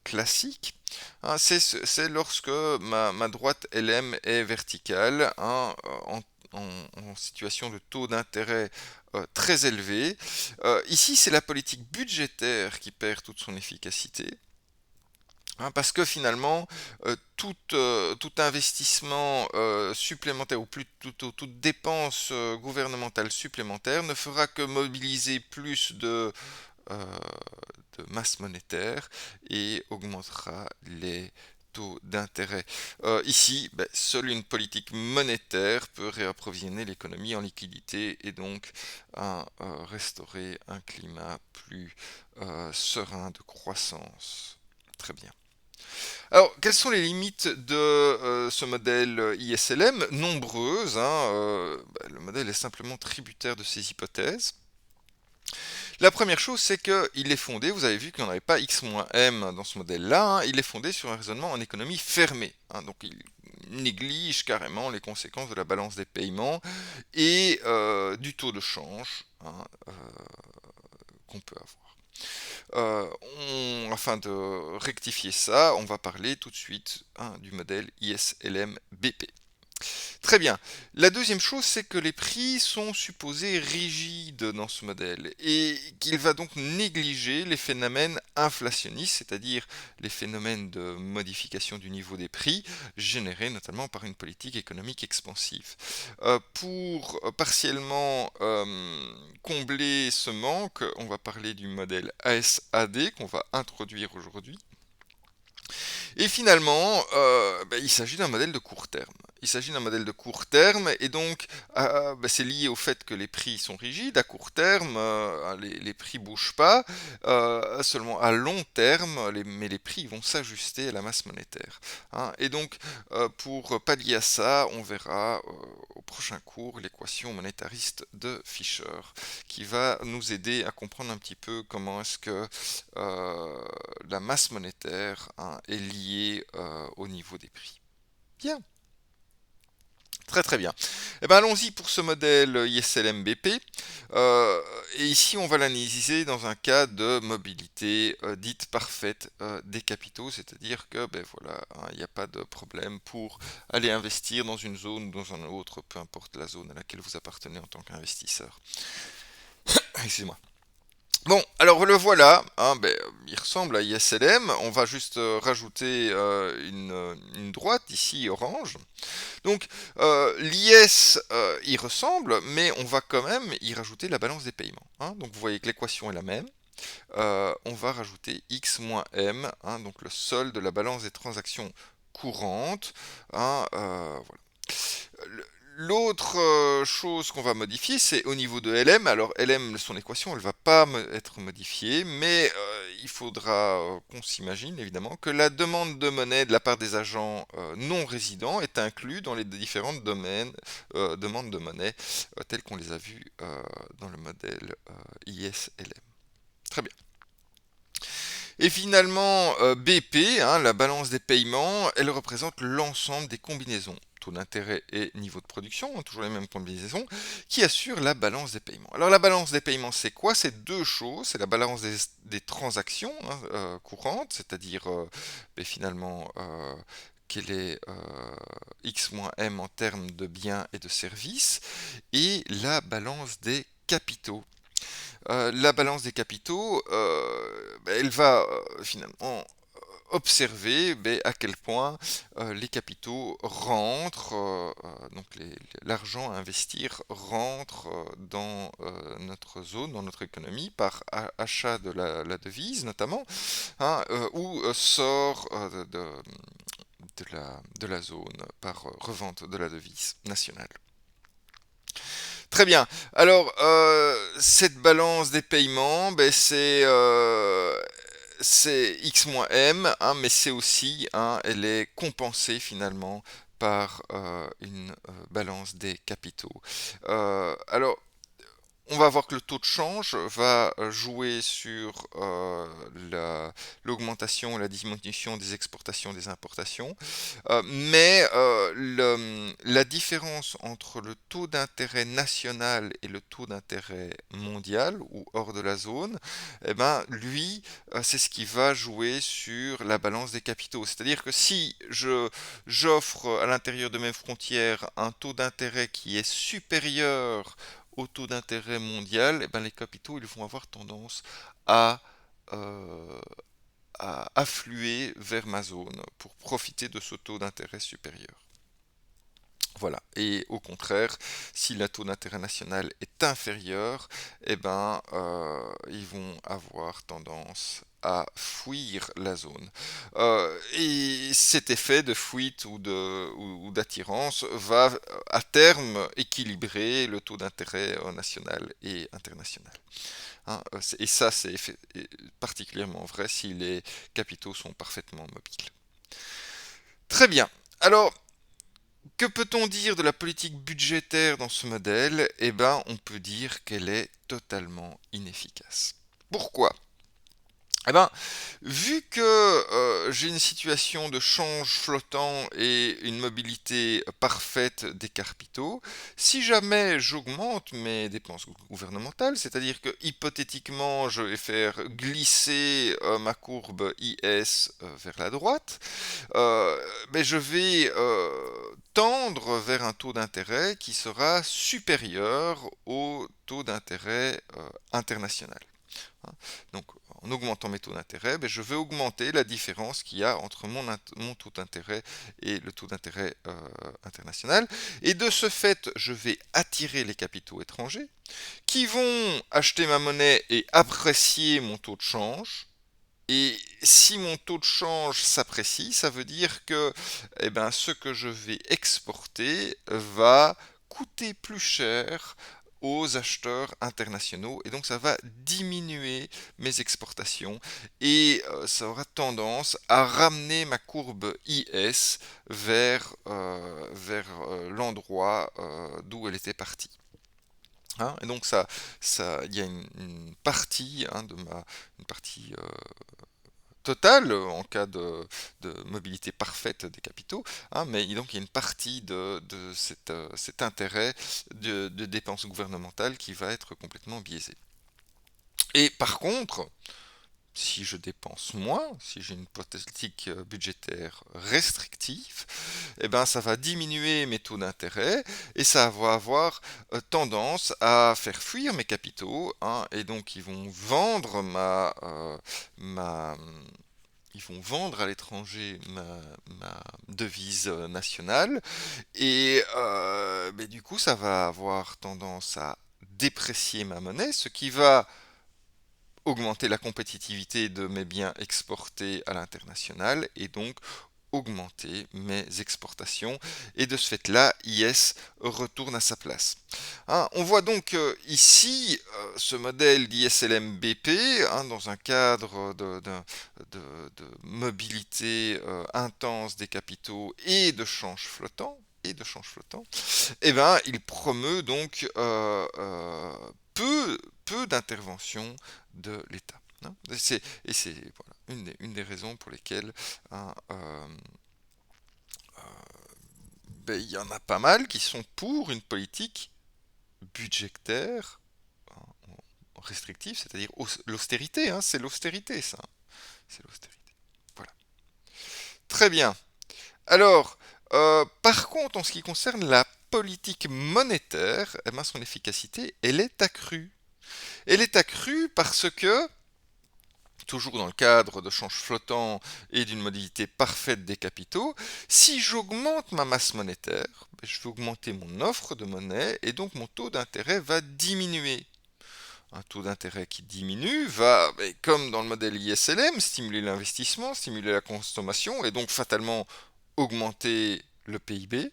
A: classique, hein, c'est lorsque ma droite LM est verticale, hein, en situation de taux d'intérêt très élevé. Ici, c'est la politique budgétaire qui perd toute son efficacité. Hein, parce que finalement, tout investissement supplémentaire ou plutôt toute dépense gouvernementale supplémentaire ne fera que mobiliser plus euh, de masse monétaire et augmentera les taux d'intérêt. Ici, ben, seule une politique monétaire peut réapprovisionner l'économie en liquidité et donc restaurer un climat plus serein de croissance. Très bien. Alors, quelles sont les limites de ce modèle ISLM? Nombreuses, hein, bah, le modèle est simplement tributaire de ces hypothèses. La première chose, c'est qu'il est fondé, vous avez vu qu'il n'y en avait pas x-m dans ce modèle-là, hein, il est fondé sur un raisonnement en économie fermée, hein, donc il néglige carrément les conséquences de la balance des paiements et du taux de change hein, qu'on peut avoir. Afin de rectifier ça, on va parler tout de suite hein, du modèle ISLM BP. Très bien. La deuxième chose, c'est que les prix sont supposés rigides dans ce modèle et qu'il va donc négliger les phénomènes inflationnistes, c'est-à-dire les phénomènes de modification du niveau des prix générés notamment par une politique économique expansive. Pour partiellement combler ce manque, on va parler du modèle ASAD qu'on va introduire aujourd'hui. Et finalement, il s'agit d'un modèle de court terme. Il s'agit d'un modèle de court terme et donc c'est lié au fait que les prix sont rigides. À court terme, les prix bougent pas. Seulement à long terme, mais les prix vont s'ajuster à la masse monétaire, hein. Et donc, pour pallier à ça, on verra au prochain cours l'équation monétariste de Fisher qui va nous aider à comprendre un petit peu comment est-ce que la masse monétaire, hein, est liée au niveau des prix. Bien, très très bien. Eh ben, allons-y pour ce modèle ISLM-BP. Et ici, on va l'analyser dans un cas de mobilité dite parfaite des capitaux, c'est-à-dire que ben voilà, hein, il n'y a pas de problème pour aller investir dans une zone ou dans un autre, peu importe la zone à laquelle vous appartenez en tant qu'investisseur. Excusez-moi. Bon, alors le voilà, hein, il ressemble à ISLM, on va juste rajouter une droite ici orange. Donc l'IS y ressemble, mais on va quand même y rajouter la balance des paiements, hein. Donc vous voyez que l'équation est la même. On va rajouter X moins M, hein, donc le solde de la balance des transactions courantes, hein, voilà. L'autre chose qu'on va modifier, c'est au niveau de LM. Alors LM, son équation, elle va pas être modifiée, mais il faudra qu'on s'imagine évidemment que la demande de monnaie de la part des agents non résidents est inclue dans les différentes demandes de monnaie telles qu'on les a vues dans le modèle ISLM. Très bien. Et finalement, BP, hein, la balance des paiements, elle représente l'ensemble des combinaisons, taux d'intérêt et niveau de production, hein, toujours les mêmes combinaisons, qui assurent la balance des paiements. Alors la balance des paiements, c'est quoi? C'est deux choses. C'est la balance des transactions, hein, courantes, c'est-à-dire finalement quel est X moins M en termes de biens et de services, et la balance des capitaux. La balance des capitaux, elle va finalement observer à quel point les capitaux rentrent, donc l'argent à investir rentre dans notre zone, dans notre économie, par achat de la devise notamment, hein, ou sort de la zone par revente de la devise nationale. Très bien. Alors, cette balance des paiements, c'est X moins M, hein, mais c'est aussi, hein, elle est compensée finalement par une balance des capitaux. Alors, on va voir que le taux de change va jouer sur l'augmentation et la diminution des exportations et des importations. Mais la différence entre le taux d'intérêt national et le taux d'intérêt mondial ou hors de la zone, eh ben, lui, c'est ce qui va jouer sur la balance des capitaux. C'est-à-dire que si j'offre à l'intérieur de mes frontières un taux d'intérêt qui est supérieur au taux d'intérêt mondial, eh ben, les capitaux ils vont avoir tendance à, euh, à affluer vers ma zone pour profiter de ce taux d'intérêt supérieur. Voilà. Et au contraire, si le taux d'intérêt national est inférieur, eh ben, ils vont avoir tendance à fuir la zone. Et cet effet de fuite ou d'attirance va à terme équilibrer le taux d'intérêt national et international, hein. Et ça, c'est particulièrement vrai si les capitaux sont parfaitement mobiles. Très bien. Alors, que peut-on dire de la politique budgétaire dans ce modèle? Eh ben, on peut dire qu'elle est totalement inefficace. Pourquoi? Eh ben, vu que j'ai une situation de change flottant et une mobilité parfaite des capitaux, si jamais j'augmente mes dépenses gouvernementales, c'est-à-dire que hypothétiquement je vais faire glisser ma courbe IS vers la droite, ben, je vais tendre vers un taux d'intérêt qui sera supérieur au taux d'intérêt international. Hein. Donc, en augmentant mes taux d'intérêt, ben, je vais augmenter la différence qu'il y a entre mon taux d'intérêt et le taux d'intérêt international. Et de ce fait, je vais attirer les capitaux étrangers qui vont acheter ma monnaie et apprécier mon taux de change. Et si mon taux de change s'apprécie, ça veut dire que eh ben, ce que je vais exporter va coûter plus cher aux acheteurs internationaux et donc ça va diminuer mes exportations et ça aura tendance à ramener ma courbe IS vers l'endroit d'où elle était partie. Hein. Et donc il y a une partie une partie totale en cas de mobilité parfaite des capitaux, hein, mais donc il y a une partie de cet intérêt de dépenses gouvernementales qui va être complètement biaisé. Et par contre, si je dépense moins, si j'ai une politique budgétaire restrictive, eh ben ça va diminuer mes taux d'intérêt et ça va avoir tendance à faire fuir mes capitaux, hein, et donc ma ils vont vendre à l'étranger ma devise nationale et ben, du coup ça va avoir tendance à déprécier ma monnaie, ce qui va augmenter la compétitivité de mes biens exportés à l'international et donc augmenter mes exportations et de ce fait-là, IS retourne à sa place. Hein, on voit donc ici ce modèle d'ISLM BP, hein, dans un cadre de mobilité intense des capitaux et de change flottant, eh ben, il promeut donc peu d'intervention de l'État. Hein. Et c'est voilà, une des raisons pour lesquelles hein, ben, il y en a pas mal qui sont pour une politique budgétaire hein, restrictive, c'est-à-dire l'austérité. Hein, c'est l'austérité, ça. C'est l'austérité. Voilà. Très bien. Alors, par contre, en ce qui concerne la politique monétaire, eh ben, son efficacité, elle est accrue. Elle est accrue parce que toujours dans le cadre de change flottant et d'une modalité parfaite des capitaux, si j'augmente ma masse monétaire, je vais augmenter mon offre de monnaie et donc mon taux d'intérêt va diminuer. Un taux d'intérêt qui diminue va, comme dans le modèle ISLM, stimuler l'investissement, stimuler la consommation et donc fatalement augmenter le PIB,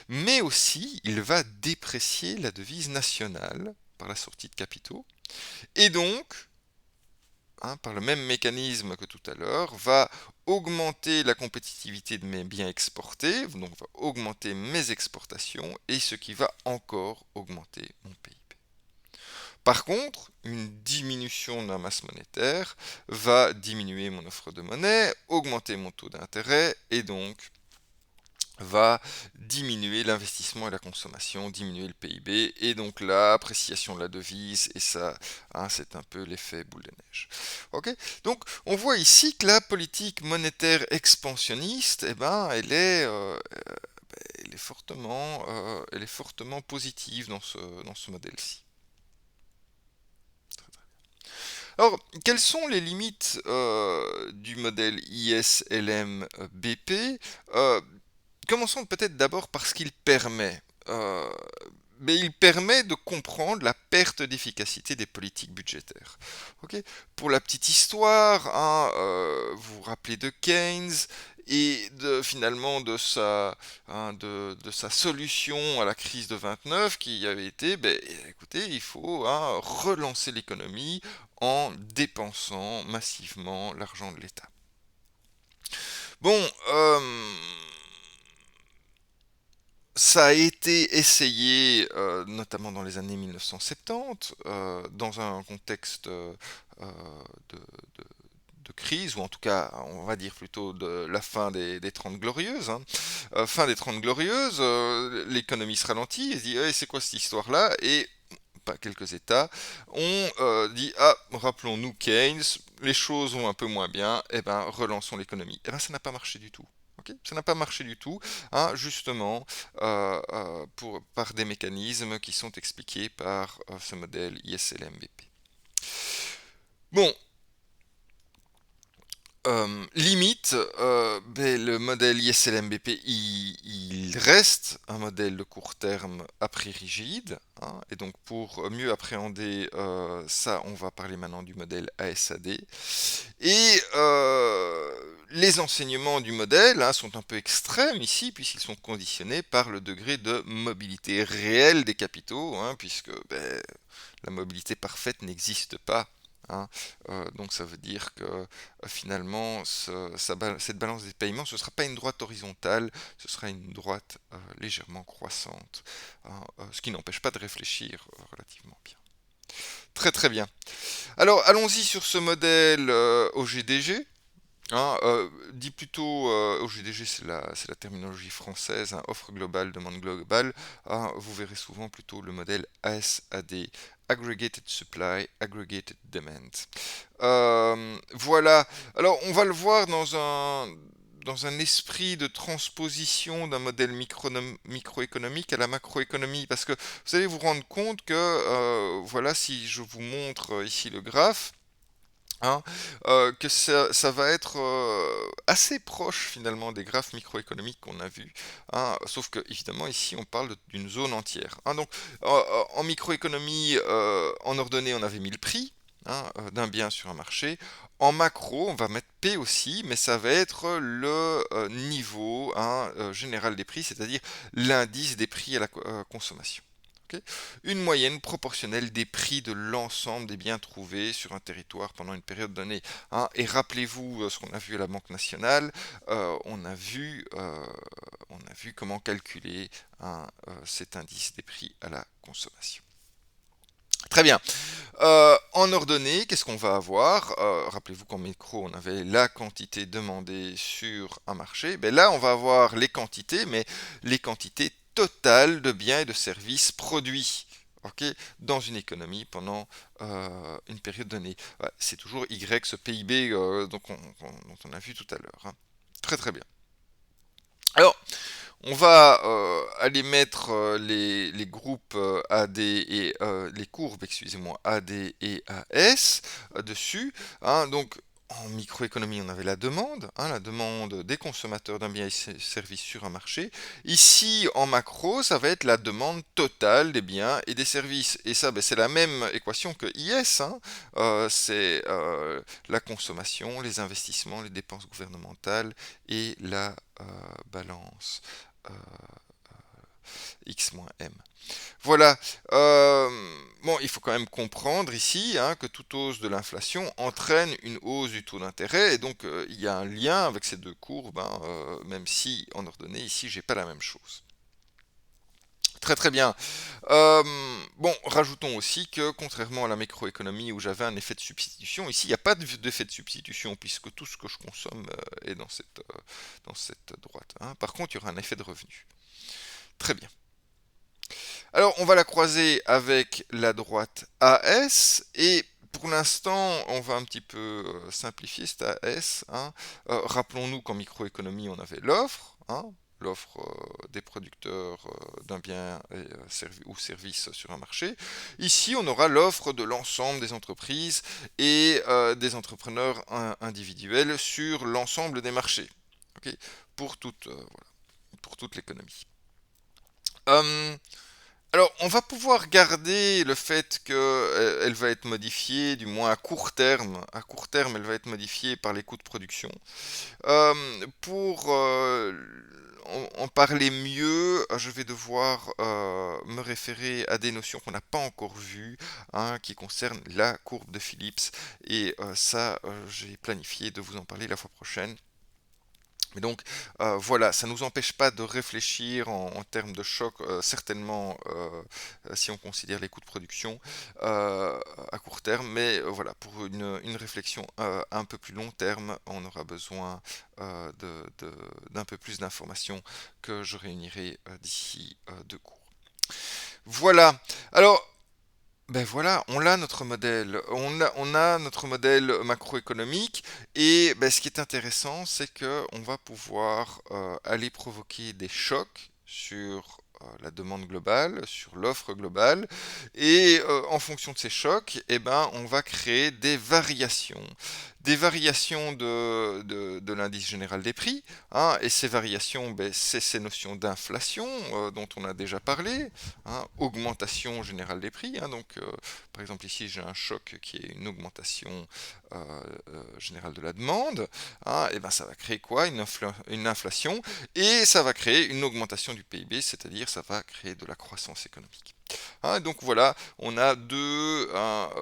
A: mais aussi il va déprécier la devise nationale par la sortie de capitaux et donc hein, par le même mécanisme que tout à l'heure, va augmenter la compétitivité de mes biens exportés, donc va augmenter mes exportations, et ce qui va encore augmenter mon PIB. Par contre, une diminution de la masse monétaire va diminuer mon offre de monnaie, augmenter mon taux d'intérêt, et donc va diminuer l'investissement et la consommation, diminuer le PIB, et donc l'appréciation de la devise, et ça, hein, c'est un peu l'effet boule de neige. Ok. Donc, on voit ici que la politique monétaire expansionniste, eh ben, elle est fortement positive dans ce modèle-ci. Alors, quelles sont les limites du modèle ISLM-BP? Commençons peut-être d'abord par ce qu'il permet. Mais il permet de comprendre la perte d'efficacité des politiques budgétaires. Ok. Pour la petite histoire, hein, vous vous rappelez de Keynes et finalement de sa solution à la crise de 29 qui avait été, écoutez, il faut hein, relancer l'économie en dépensant massivement l'argent de l'État. Bon, ça a été essayé, notamment dans les années 1970, dans un contexte de, crise, ou en tout cas, on va dire plutôt de la fin des 30 glorieuses. Hein. Fin des 30 glorieuses, l'économie se ralentit, et se dit, hey, c'est quoi cette histoire-là? Et pas quelques États ont dit, ah, rappelons-nous Keynes, les choses vont un peu moins bien, et ben relançons l'économie. Et ben ça n'a pas marché du tout. Okay, ça n'a pas marché du tout, hein, justement par des mécanismes qui sont expliqués par ce modèle ISLMBP. Bon, limite, ben, le modèle ISLMBP, il reste un modèle de court terme à prix rigide, hein, et donc pour mieux appréhender ça, on va parler maintenant du modèle ASAD. Et les enseignements du modèle, hein, sont un peu extrêmes ici, puisqu'ils sont conditionnés par le degré de mobilité réelle des capitaux, hein, puisque ben, la mobilité parfaite n'existe pas. Hein. Donc ça veut dire que finalement, cette balance des paiements, ce ne sera pas une droite horizontale, ce sera une droite légèrement croissante, hein, ce qui n'empêche pas de réfléchir relativement bien. Très très bien. Alors allons-y sur ce modèle au GDG. Hein, dit plutôt au GDG, c'est la terminologie française, hein, offre globale, demande globale. Hein, vous verrez souvent plutôt le modèle ASAD, Aggregated Supply, Aggregated Demand. Voilà, alors on va le voir dans un esprit de transposition d'un modèle microéconomique à la macroéconomie, parce que vous allez vous rendre compte que, voilà, si je vous montre ici le graphe, hein, que ça va être assez proche finalement des graphes microéconomiques qu'on a vus, hein, sauf que évidemment ici on parle d'une zone entière. Hein. Donc en microéconomie, en ordonnée on avait mis le prix, hein, d'un bien sur un marché. En macro on va mettre P aussi, mais ça va être le niveau, hein, général des prix, c'est-à-dire l'indice des prix à la consommation. Ok. Une moyenne proportionnelle des prix de l'ensemble des biens trouvés sur un territoire pendant une période donnée. Hein. Et rappelez-vous ce qu'on a vu à la Banque nationale, on a vu comment calculer, hein, cet indice des prix à la consommation. Très bien. En ordonnée, qu'est-ce qu'on va avoir? Rappelez-vous qu'en micro, on avait la quantité demandée sur un marché. Ben là, on va avoir les quantités, mais les quantités totales de biens et de services produits. Ok, dans une économie pendant une période donnée. Ouais, c'est toujours Y, ce PIB dont on a vu tout à l'heure. Hein. Très très bien. Alors, on va aller mettre les groupes AD et les courbes, excusez-moi, AD et AS dessus. Hein. Donc en microéconomie, on avait la demande, hein, la demande des consommateurs d'un bien et service sur un marché. Ici, en macro, ça va être la demande totale des biens et des services. Et ça, ben, c'est la même équation que IS. Hein. C'est la consommation, les investissements, les dépenses gouvernementales et la balance euh, X moins M. Voilà. Bon, il faut quand même comprendre ici, hein, que toute hausse de l'inflation entraîne une hausse du taux d'intérêt, et donc il y a un lien avec ces deux courbes, hein, même si en ordonnée ici j'ai pas la même chose. Très très bien. Bon, rajoutons aussi que contrairement à la macroéconomie où j'avais un effet de substitution, ici il n'y a pas d'effet de substitution puisque tout ce que je consomme est dans cette droite. Hein. Par contre, il y aura un effet de revenu. Très bien. Alors, on va la croiser avec la droite AS et pour l'instant, on va un petit peu simplifier cette AS. Hein. Rappelons-nous qu'en microéconomie, on avait l'offre, hein, l'offre des producteurs d'un bien ou service sur un marché. Ici, on aura l'offre de l'ensemble des entreprises et des entrepreneurs individuels sur l'ensemble des marchés. Ok, pour toute l'économie. Euh, alors, on va pouvoir garder le fait qu'elle va être modifiée, du moins à court terme. À court terme, elle va être modifiée par les coûts de production. Pour en parler mieux, je vais devoir me référer à des notions qu'on n'a pas encore vues, hein, qui concernent la courbe de Phillips. Et ça, j'ai planifié de vous en parler la fois prochaine. Mais donc voilà, ça ne nous empêche pas de réfléchir en termes de choc, certainement si on considère les coûts de production à court terme, mais voilà, pour une réflexion un peu plus long terme, on aura besoin d'un peu plus d'informations que je réunirai d'ici deux cours. Voilà. Alors, ben voilà, on a notre modèle, on a notre modèle macroéconomique et ben, ce qui est intéressant, c'est que on va pouvoir aller provoquer des chocs sur la demande globale, sur l'offre globale, et en fonction de ces chocs, eh ben, on va créer des variations de l'indice général des prix, hein, et ces variations, ben, c'est ces notions d'inflation dont on a déjà parlé, hein, augmentation générale des prix, hein, donc par exemple ici j'ai un choc qui est une augmentation générale de la demande, hein, et ben ça va créer quoi? Une inflation, et ça va créer une augmentation du PIB, c'est-à-dire ça va créer de la croissance économique. Hein, donc voilà, on a deux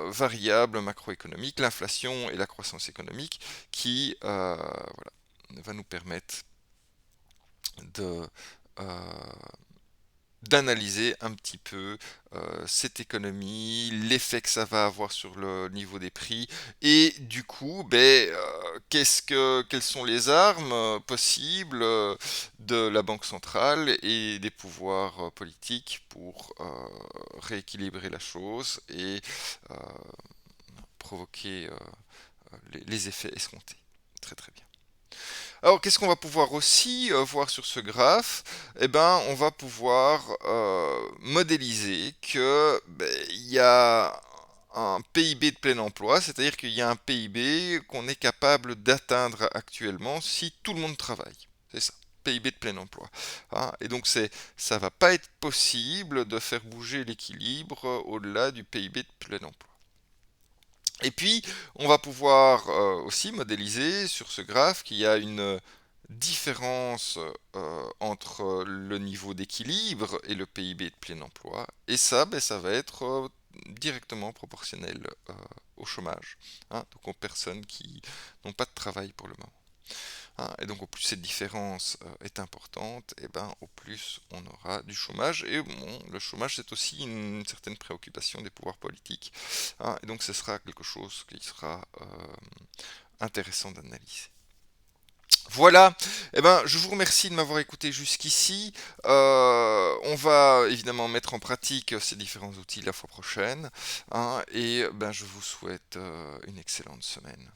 A: variables macroéconomiques, l'inflation et la croissance économique, qui voilà, va nous permettre de d'analyser un petit peu cette économie, l'effet que ça va avoir sur le niveau des prix, et du coup, ben, quelles sont les armes possibles de la Banque centrale et des pouvoirs politiques pour rééquilibrer la chose et euh, provoquer les effets escomptés. Très très bien. Alors, qu'est-ce qu'on va pouvoir aussi voir sur ce graphe? Eh ben, on va pouvoir modéliser que ben, il y a un PIB de plein emploi, c'est-à-dire qu'il y a un PIB qu'on est capable d'atteindre actuellement si tout le monde travaille. C'est ça. PIB de plein emploi. Hein, et donc ça va pas être possible de faire bouger l'équilibre au-delà du PIB de plein emploi. Et puis, on va pouvoir aussi modéliser sur ce graphe qu'il y a une différence entre le niveau d'équilibre et le PIB de plein emploi. Et ça, ben, ça va être directement proportionnel au chômage, hein, donc aux personnes qui n'ont pas de travail pour le moment. Hein, et donc au plus cette différence est importante, et ben au plus on aura du chômage. Et bon, le chômage c'est aussi une certaine préoccupation des pouvoirs politiques. Hein, et donc ce sera quelque chose qui sera intéressant d'analyser. Voilà, eh ben, je vous remercie de m'avoir écouté jusqu'ici. On va évidemment mettre en pratique ces différents outils la fois prochaine, hein, et ben, je vous souhaite une excellente semaine.